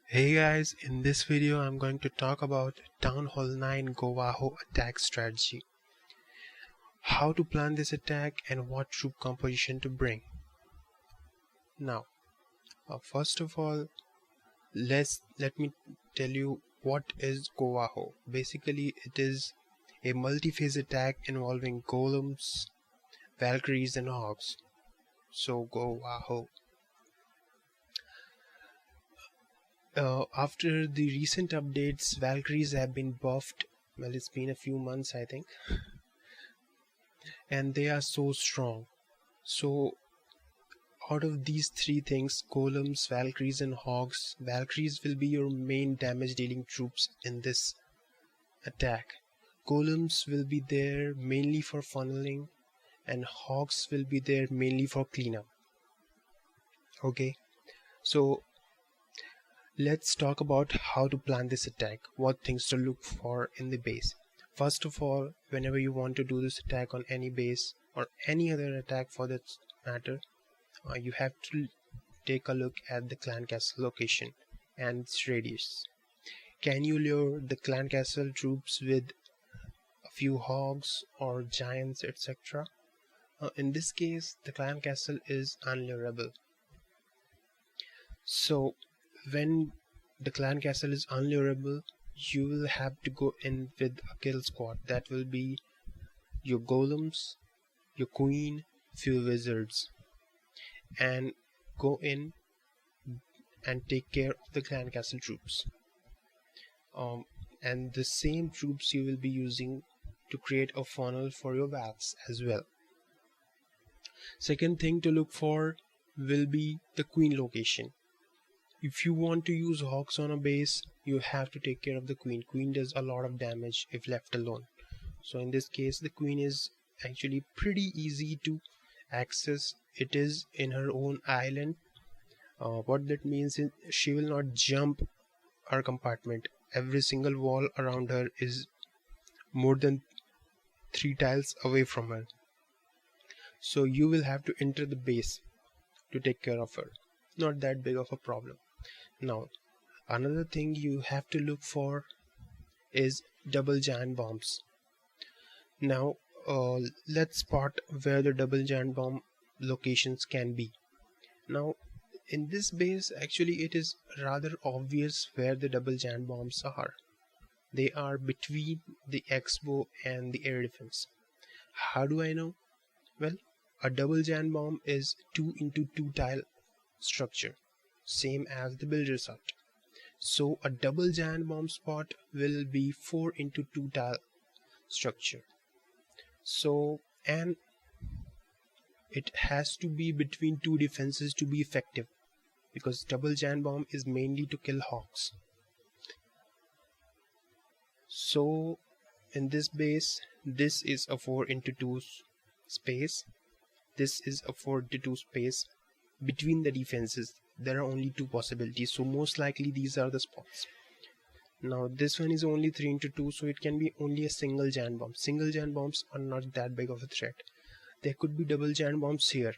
Hey guys, in this video I'm going to talk about TH9 GoVaHo attack strategy. How to plan this attack and what troop composition to bring. Now, first of all, let me tell you what is GoVaHo. Basically, it is a multi-phase attack involving golems, valkyries and hogs. So GoVaHo. After the recent updates, Valkyries have been buffed. Well, it's been a few months, I think, and they are so strong. So, out of these three things, golems, Valkyries, and hogs, Valkyries will be your main damage dealing troops in this attack. Golems will be there mainly for funneling, and hogs will be there mainly for cleanup. Okay, so let's talk about how to plan this attack, what things to look for in the base. First of all, whenever you want to do this attack on any base or any other attack for that matter, you have to take a look at the clan castle location and its radius. Can you lure the clan castle troops with a few hogs or giants, etc.? In this case, the clan castle is unlurable. So when the clan castle is unlurable, you will have to go in with a kill squad. That will be your golems, your queen, few wizards, and go in and take care of the clan castle troops. And the same troops you will be using to create a funnel for your valves as well. Second thing to look for will be the queen location. If you want to use hogs on a base, you have to take care of the queen. Queen does a lot of damage if left alone. So in this case, the queen is actually pretty easy to access. It is in her own island. What that means is she will not jump her compartment. Every single wall around her is more than 3 tiles away from her. So you will have to enter the base to take care of her. Not that big of a problem. Now, another thing you have to look for is double giant bombs. Now, let's spot where the double giant bomb locations can be. Now, in this base, actually it is rather obvious where the double giant bombs are. They are between the X-bow and the air defense. How do I know? Well, a double giant bomb is 2 into 2 tile structure, same as the builder's hut. So a double giant bomb spot will be 4 into 2 tile structure. So, and it has to be between 2 defenses to be effective, because double giant bomb is mainly to kill hogs. So in this base, this is a 4 into 2 space, this is a 4 into 2 space. Between the defenses there are only 2 possibilities, so most likely these are the spots. Now this one is only 3 into 2, so it can be only a single giant bomb. Single giant bombs are not that big of a threat. There could be double giant bombs here,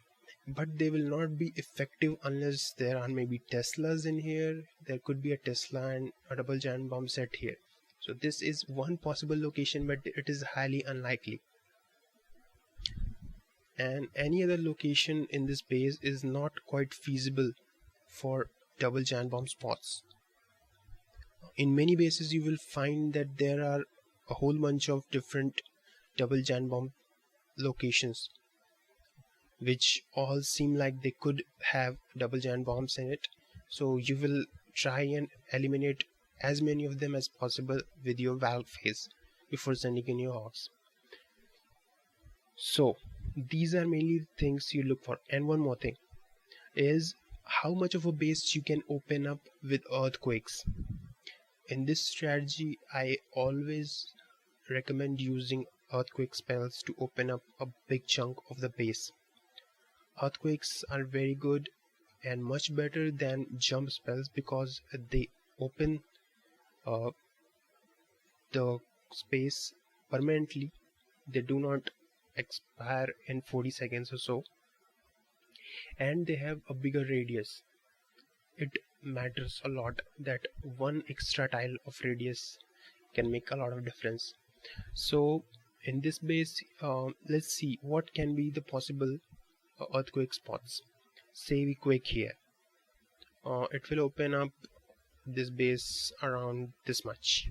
but they will not be effective unless there are maybe Teslas in here. There could be a Tesla and a double giant bomb set here. So this is one possible location, but it is highly unlikely. And any other location in this base is not quite feasible for double giant bomb spots. In many bases you will find that there are a whole bunch of different double giant bomb locations, which all seem like they could have double giant bombs in it. So you will try and eliminate as many of them as possible with your valve phase before sending in your hogs. So these are mainly things you look for. And one more thing is how much of a base you can open up with earthquakes. In this strategy, I always recommend using earthquake spells to open up a big chunk of the base. Earthquakes are very good and much better than jump spells because they open the space permanently. They do not expire in 40 seconds or so, and they have a bigger radius. It matters a lot, that one extra tile of radius can make a lot of difference. So in this base, let's see what can be the possible earthquake spots. Say we quake here, it will open up this base around this much.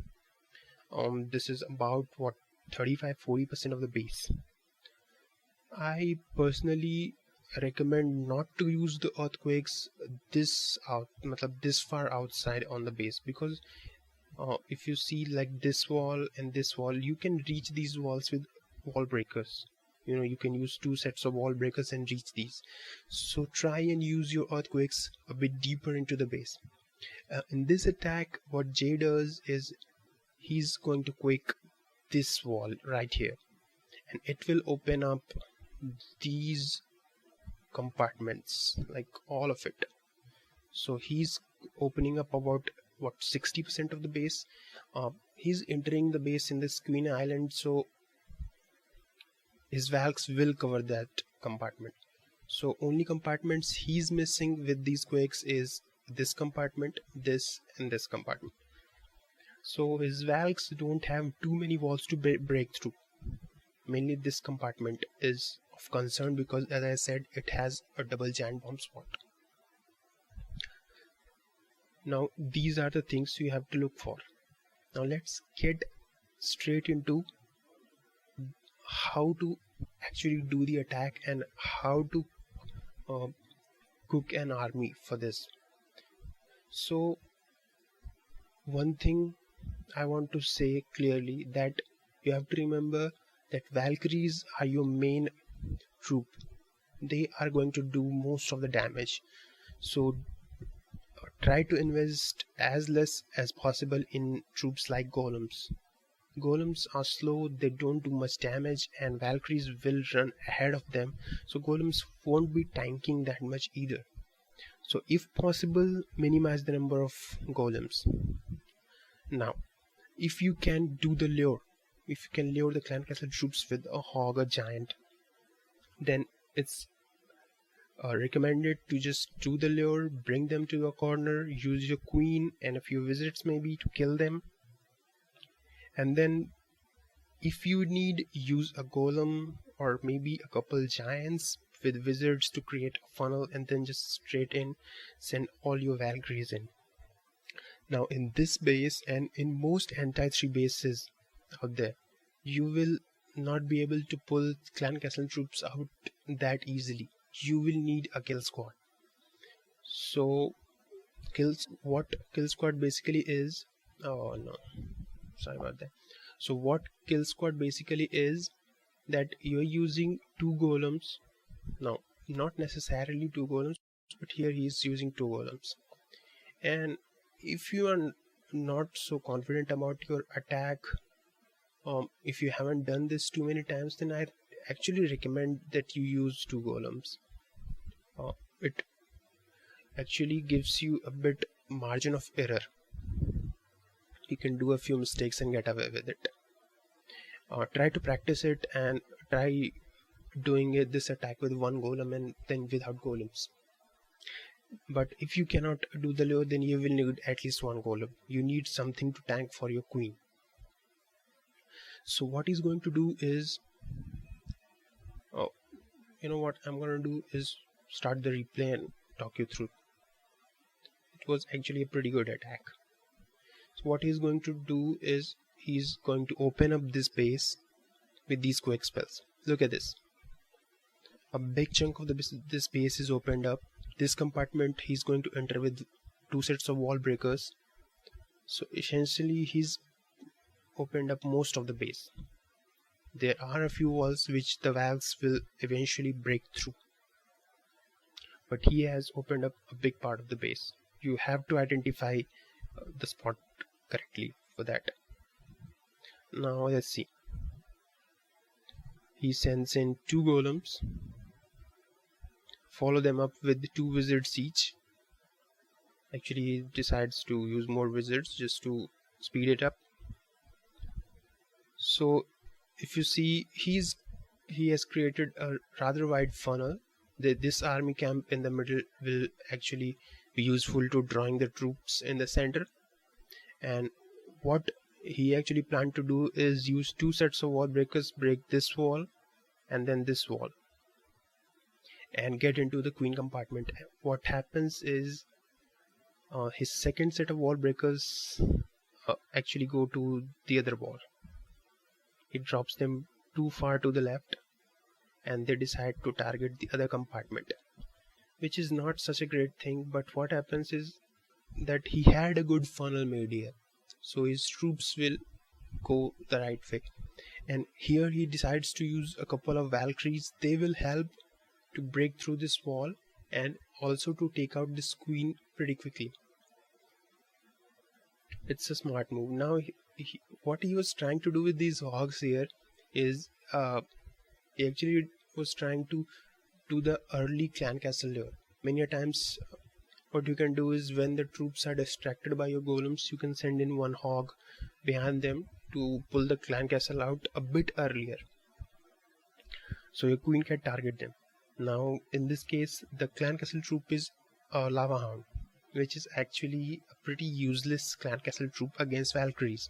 This is about what, 35-40% of the base. I personally recommend not to use the earthquakes this far outside on the base, because if you see like this wall and this wall, you can reach these walls with wall breakers. You can use 2 sets of wall breakers and reach these. So try and use your earthquakes a bit deeper into the base. In this attack, what Jay does is he's going to quake this wall right here, and it will open up these compartments, like all of it. So he's opening up about what, 60% of the base. He's entering the base in this Queen Island, so his valks will cover that compartment. So only compartments he's missing with these quakes is this compartment, this, and this compartment. So his valks don't have too many walls to break through. Mainly this compartment is of concern because, as I said, it has a double giant bomb spot. Now these are the things you have to look for. Now let's get straight into how to actually do the attack and how to cook an army for this. So one thing I want to say clearly, that you have to remember that Valkyries are your main troop. They are going to do most of the damage. So try to invest as less as possible in troops like golems. Golems are slow, they don't do much damage, and Valkyries will run ahead of them, so golems won't be tanking that much either. So if possible, minimize the number of golems. Now if you can do the lure, if you can lure the clan castle troops with a hog, a giant, then it's recommended to just do the lure, bring them to a corner, use your queen and a few wizards maybe to kill them, and then if you need, use a golem or maybe a couple giants with wizards to create a funnel, and then just straight in send all your Valkyries in. Now in this base and in most anti-3 bases out there, you will not be able to pull clan castle troops out that easily. You will need a kill squad. So what kill squad basically is, oh no, sorry about that. So what kill squad basically is, that you're using 2 golems. Now not necessarily 2 golems, but here he is using 2 golems. And if you are not so confident about your attack, if you haven't done this too many times, then I actually recommend that you use 2 golems. It actually gives you a bit margin of error. You can do a few mistakes and get away with it. Try to practice it and try doing this attack with 1 golem and then without golems. But if you cannot do the lure, then you will need at least 1 golem. You need something to tank for your queen. So what he's going to do is, you know what I'm going to do is start the replay and talk you through. It was actually a pretty good attack. So what he's going to do is, he's going to open up this base with these quick spells. Look at this. A big chunk of this base is opened up. This compartment he's going to enter with 2 sets of wall breakers. So essentially he's opened up most of the base. There are a few walls which the valves will eventually break through, but he has opened up a big part of the base. You have to identify the spot correctly for that. Now let's see. He sends in 2 golems, follow them up with 2 wizards each. Actually he decides to use more wizards just to speed it up. So if you see, he has created a rather wide funnel. This army camp in the middle will actually useful to drawing the troops in the center. And what he actually planned to do is use two sets of wall breakers, break this wall and then this wall, and get into the queen compartment. What happens is his second set of wall breakers actually go to the other wall. It drops them too far to the left, and they decide to target the other compartment, which is not such a great thing. But what happens is that he had a good funnel made here, so his troops will go the right way. And here he decides to use a couple of Valkyries. They will help to break through this wall and also to take out this queen pretty quickly. It's a smart move. Now what he was trying to do with these hogs here is he actually was trying to do the early clan castle lure. Many a times what you can do is, when the troops are distracted by your golems, you can send in one hog behind them to pull the clan castle out a bit earlier, so your queen can target them. Now in this case, the clan castle troop is a lava hound, which is actually a pretty useless clan castle troop against Valkyries.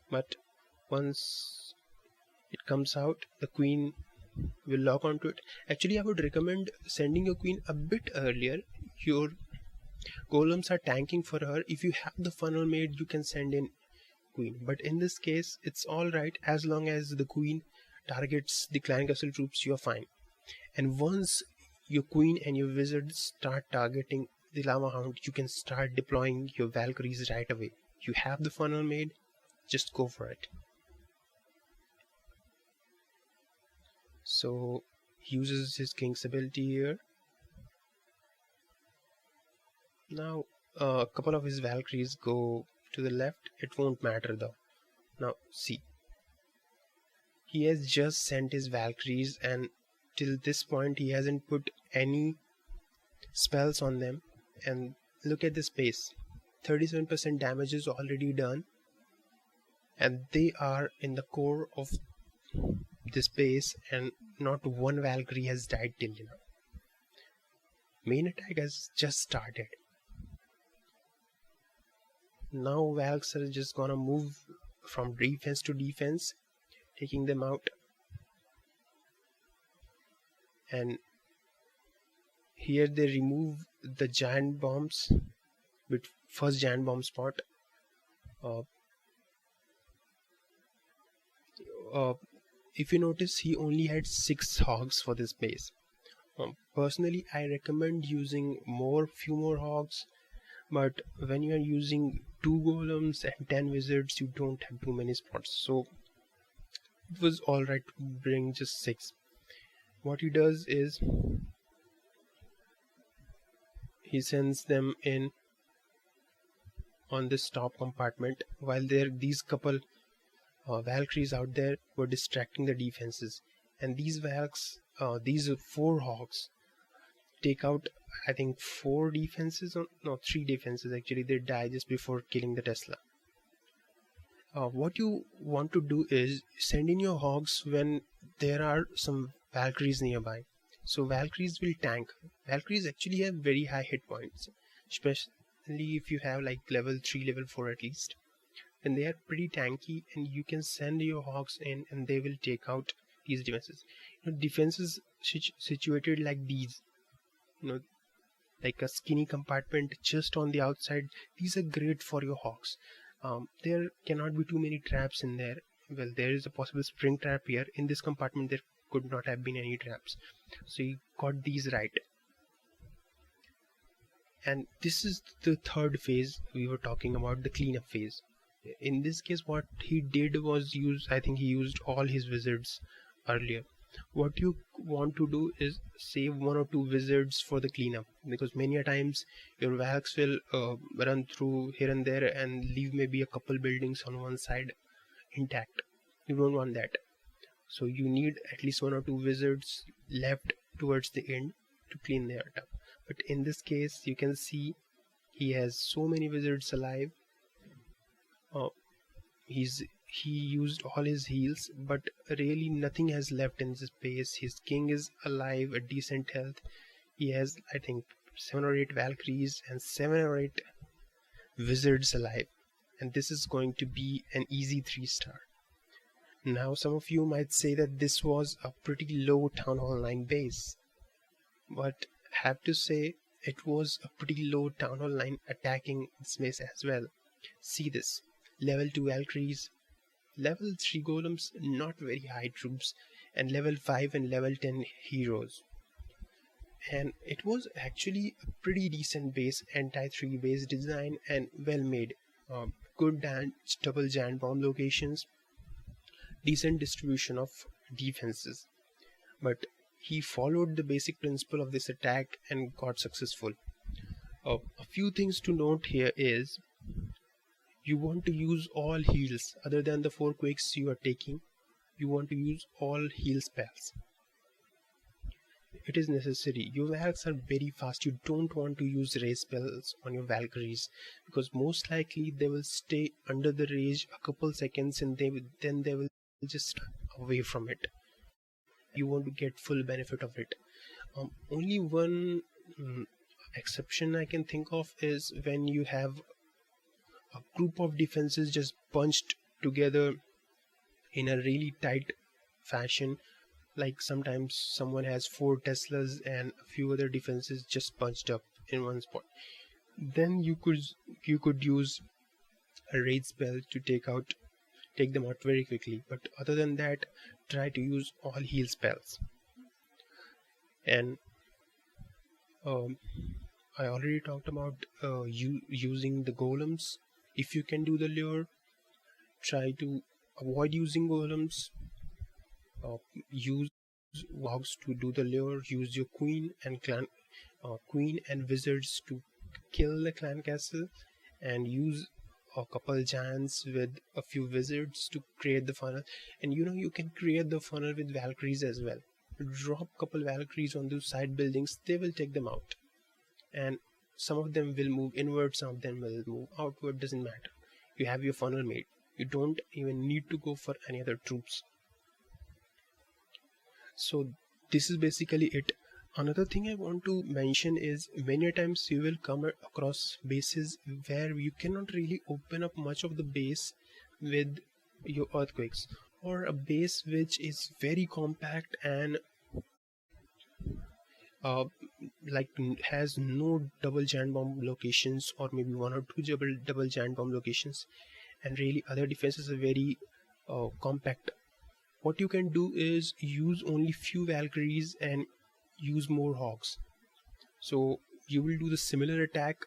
But once it comes out, the queen will lock onto it. Actually, I would recommend sending your queen a bit earlier. Your golems are tanking for her. If you have the funnel made, you can send in queen. But in this case, it's alright as long as the queen targets the clan castle troops. You're fine. And once your queen and your wizards start targeting the lava hound, you can start deploying your Valkyries right away. You have the funnel made, just go for it. So he uses his king's ability here. Now a couple of his Valkyries go to the left. It won't matter though. Now see, he has just sent his Valkyries, and till this point he hasn't put any spells on them. And look at the space, 37% damage is already done, and they are in the core of this base, and not one Valkyrie has died till now. Main attack has just started. Now Valks are just gonna move from defense to defense, taking them out. And here they remove the giant bombs with first giant bomb spot. If you notice, he only had 6 hogs for this base. Personally, I recommend using few more hogs, but when you are using 2 golems and 10 wizards, you don't have too many spots, so it was alright to bring just 6. What he does is he sends them in on this top compartment, while these couple Valkyries out there were distracting the defenses. And these Valks, these 4 hogs, take out I think 4 defenses, no 3 defenses actually. They die just before killing the Tesla. What you want to do is send in your hogs when there are some Valkyries nearby. So Valkyries will tank. Valkyries actually have very high hit points, especially if you have like level 3, level 4 at least. And they are pretty tanky, and you can send your hogs in and they will take out these defenses. Defenses situated like these, like a skinny compartment just on the outside, these are great for your hogs. There cannot be too many traps in there. Well, there is a possible spring trap here. In this compartment there could not have been any traps, so you got these right. And this is the third phase we were talking about, the cleanup phase. In this case, what he did was I think he used all his wizards earlier. What you want to do is save 1 or 2 wizards for the cleanup, because many a times your Valks will run through here and there and leave maybe a couple buildings on one side intact. You don't want that, so you need at least 1 or 2 wizards left towards the end to clean the art up. But in this case, you can see he has so many wizards alive. He used all his heals, but really nothing has left in this base. His king is alive, a decent health. He has I think 7 or 8 Valkyries and 7 or 8 wizards alive, and this is going to be an easy 3-star. Now some of you might say that this was a pretty low Town Hall 9 base, but have to say it was a pretty low Town Hall 9 attacking space as well. See this, level 2 Valkyries, level 3 golems, not very high troops, and level 5 and level 10 heroes. And it was actually a pretty decent base, anti-3 base design and well made. Good double giant bomb locations, decent distribution of defenses. But he followed the basic principle of this attack and got successful. A few things to note here is, you want to use all heals other than the 4 quakes you are taking. You want to use all heal spells. It is necessary. Your Valks are very fast. You don't want to use raise spells on your Valkyries, because most likely they will stay under the rage a couple seconds and then they will just away from it. You want to get full benefit of it. Only one exception I can think of is when you have a group of defenses just bunched together in a really tight fashion. Like sometimes someone has 4 Teslas and a few other defenses just bunched up in one spot. Then you could use a raid spell to take them out very quickly. But other than that, try to use all heal spells. And I already talked about using the golems. If you can do the lure, try to avoid using golems. Use wogs to do the lure. Use your queen and wizards to kill the clan castle, and use a couple giants with a few wizards to create the funnel. And you can create the funnel with Valkyries as well. Drop couple Valkyries on those side buildings, they will take them out, and some of them will move inward, some of them will move outward, doesn't matter. You have your funnel made. You don't even need to go for any other troops. So this is basically it. Another thing I want to mention is, many times you will come across bases where you cannot really open up much of the base with your earthquakes, or a base which is very compact and like has no double giant bomb locations, or maybe 1 or 2 double giant bomb locations, and really other defenses are very compact. What you can do is use only few Valkyries and use more hogs. So you will do the similar attack,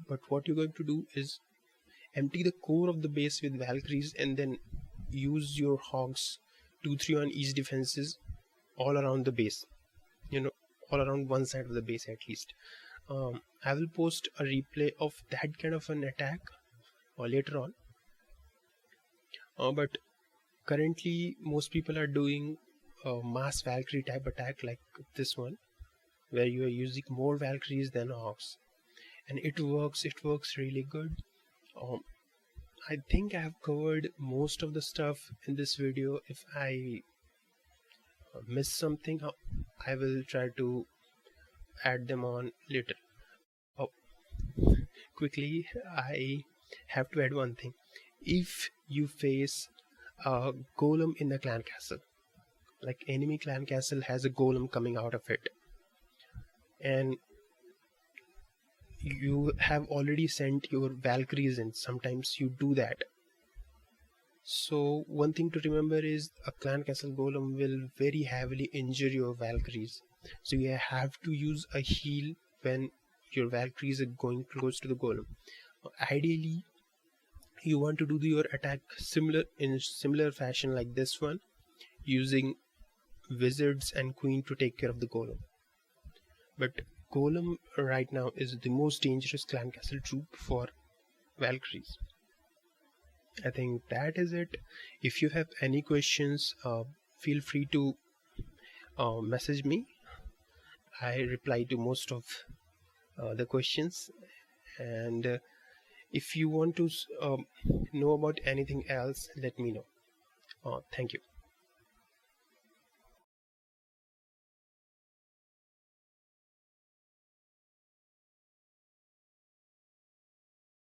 but what you're going to do is empty the core of the base with Valkyries and then use your hogs 2-3 on each defenses all around the base, all around one side of the base at least. I will post a replay of that kind of an attack later on, but currently most people are doing a mass Valkyrie type attack like this one, where you are using more Valkyries than hogs, and it works really good. I think I have covered most of the stuff in this video. If I miss something, I will try to add them on later. Quickly, I have to add one thing. If you face a golem in the clan castle, like enemy clan castle has a golem coming out of it, and you have already sent your Valkyries in, sometimes you do that. So one thing to remember is, a clan castle golem will very heavily injure your Valkyries, so you have to use a heal when your Valkyries are going close to the golem. Ideally, you want to do your attack in similar fashion like this one, using wizards and queen to take care of the golem. But golem right now is the most dangerous clan castle troop for Valkyries. I think that is it. If you have any questions, feel free to message me. I reply to most of the questions, and if you want to know about anything else, let me know. Thank you.